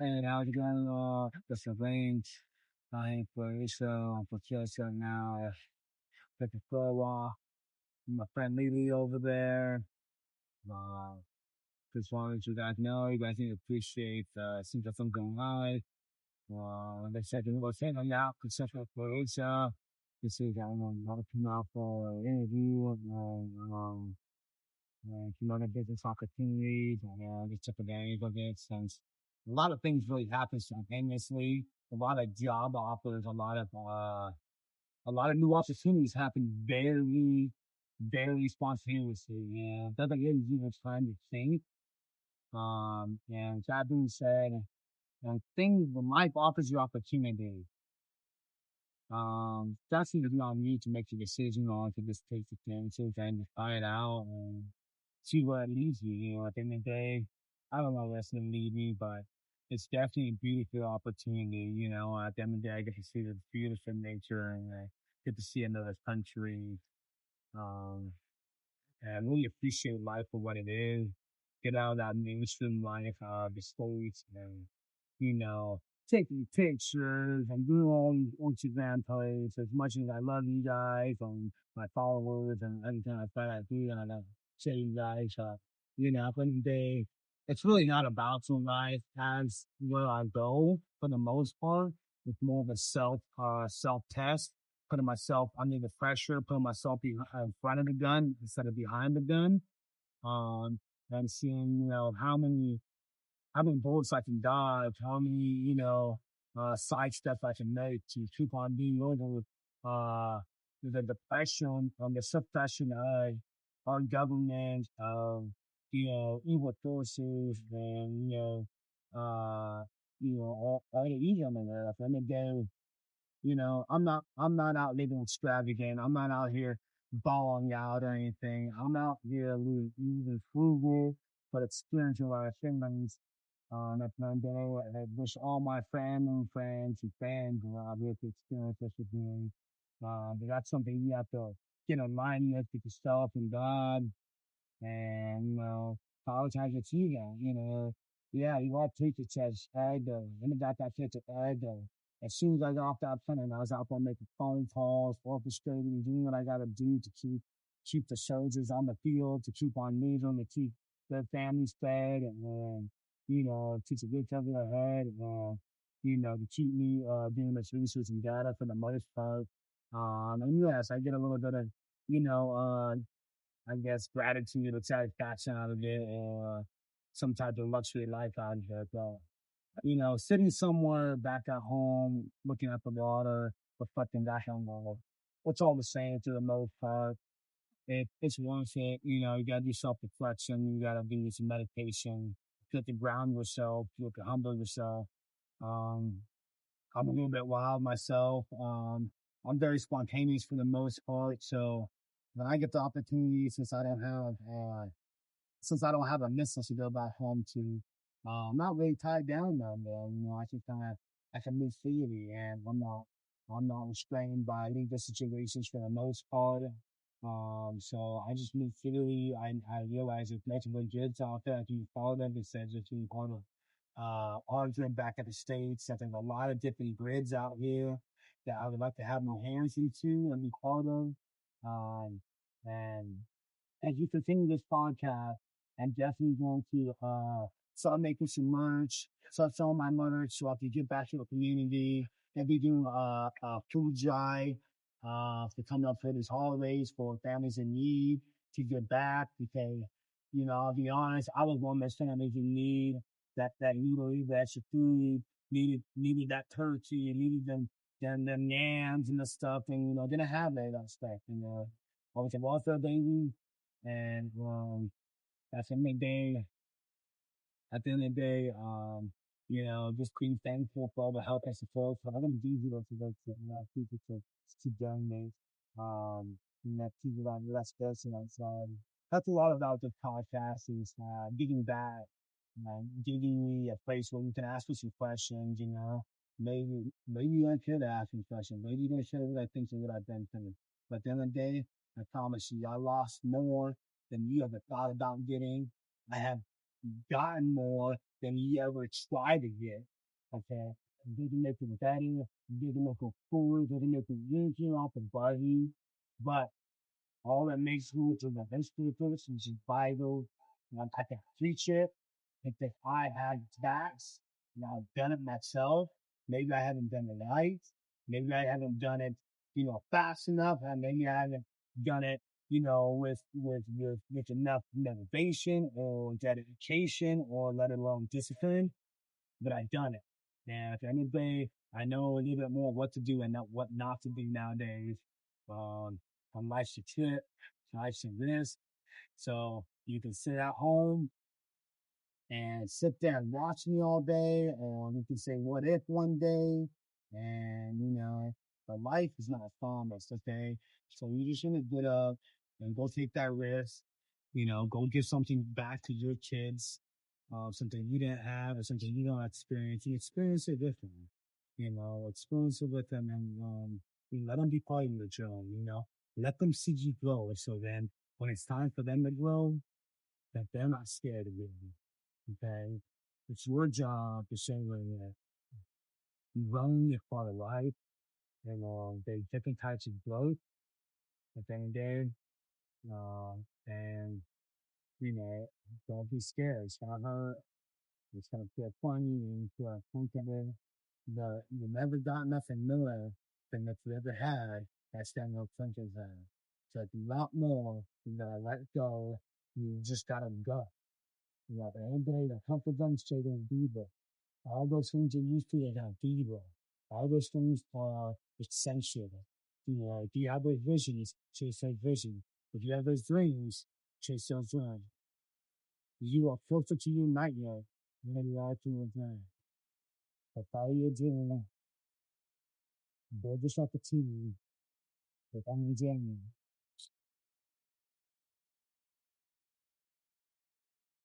Hey, how's it going? This is Range. I'm for Israel, for Chelsea now. Looking for my friend Lily over there. Uh, just wanted you guys know, you guys need to appreciate, since there's something live. Like I said, we're saying on now, conceptual for Asia. This is, I don't know, not come out for an interview, promoting business opportunities, and just took advantage of it since a lot of things really happen simultaneously. A lot of job offers, a lot of new opportunities happen very spontaneously. And doesn't give you the time to think. And that being said, and things when life offers you opportunity, that's going to be on you to make the decision on to just take the chances and try it out and see where it leads you. You know, at the end of the day, I don't know where it's going to lead me, but it's definitely a beautiful opportunity. You know, at the end of the day, I get to see the beautiful nature and I get to see another country. Um, and really appreciate life for what it is. Get out of that mainstream life, the stories and, you know, taking pictures and doing all these Instagram posts as much as I love you guys and my followers and everything I try to do and I say you guys, you know, at the end of the day, it's really not about so life as where I go for the most part. It's more of a self test, putting myself under the pressure, putting myself in front of the gun instead of behind the gun. Um, and seeing, you know, how many bullets I can dodge, how many, side steps I can make to keep on being over, uh, the depression, the suppression of our government, of, evil forces and, all the evil in there. At the end of the day, I'm not out living extravagant. I'm not out here balling out or anything. I'm out here living frugal, but experiencing a lot of things. At the end of the day, I wish all my family and friends and fans were out here to experience this with me. But that's something you have to get in line with yourself and God and, prioritize your ego, Yeah, you got to take the test every day. When I got that test every day. As soon as I got off that plane, I was out there making phone calls, orchestrating, doing what I got to do to keep the soldiers on the field, to keep on moving, to keep their families fed, and teach a good cover ahead, to keep me doing this research and data for the most part. And yes, I get a little bit of, you know, uh, I guess gratitude or satisfaction out of it, or some type of luxury life out of it. But sitting somewhere back at home, looking at the water, reflecting back on the, it's all the same to the most part. It's worth it. You got to do self reflection. You got to do some meditation. You have to ground yourself. You have to humble yourself. Um, I'm a little bit wild myself. I'm very spontaneous for the most part. So when I get the opportunity, since I don't have a mistress to go back home to, I'm not really tied down down there. I just kind of, I can move freely and I'm not restrained by legal situations for the most part. So I just move freely. I realize there's multiple grids out there. If you follow them, it says if you want to, arguing back at the States, that there's a lot of different grids out here that I would like to have my hands into and be part of. Um, and as you continue this podcast, I'm definitely going to start making some merch, start selling my merch so I can get back to the community and be doing a food drive to come up for these holidays for families in need to give back because, I'll be honest, I was one of those families in need that needed that extra food, needed that turkey, needed them yams and the stuff, and didn't have that stuff, I was a welfare baby, and at the end of the day, at the end of the day, just being thankful for all the help and support. So I'm gonna do people to donate. People that are less fortunate. So that's a lot about the podcast is giving back, giving me a place where you can ask me some questions. Maybe you don't care to ask me questions. Maybe you don't share what I think of what I've been through. But at the end of the day, I promise you, I lost more than you ever thought about getting. I have gotten more than you ever try to get. Okay. It doesn't make you better. It doesn't make you fool. It doesn't make you easier off the body. But all that makes you to the best of the person is vital. I can preach it. If I had tax, and I've done it myself, maybe I haven't done it right. Maybe I haven't done it, fast enough. And maybe I haven't done it, with enough motivation or dedication or let alone discipline, but I've done it. Now, if anybody, I know a little bit more what to do and what not to do nowadays. On life's a tip, life's a risk. So you can sit at home and sit there and watch me all day, or you can say what if one day, and but life is not promised, okay? So you just gonna get up and go take that risk, go give something back to your kids, something you didn't have or something you don't experience. You experience it differently, experience it with them, and you let them be part of your journey, let them see you grow. So then when it's time for them to grow, that they're not scared of you. Okay. It's your job to say that you run your part of life and there's different types of growth at the end of the day. Uh, and, you know, don't be scared. It's gonna hurt. It's gonna feel funny and feel uncomfortable. But you never got nothing more than what you ever had that Samuel Clinton had. So it's a lot more. You gotta let go. You just gotta go. You know, every day the comfort zone straight in deeper. All those things you used to are feeble. All those things are essential. If you have those visions, chase those visions. If you have those dreams, chase those dreams. You are closer to your nightmare than you are to your dream. So follow your dream. Build yourself a team with only dreaming.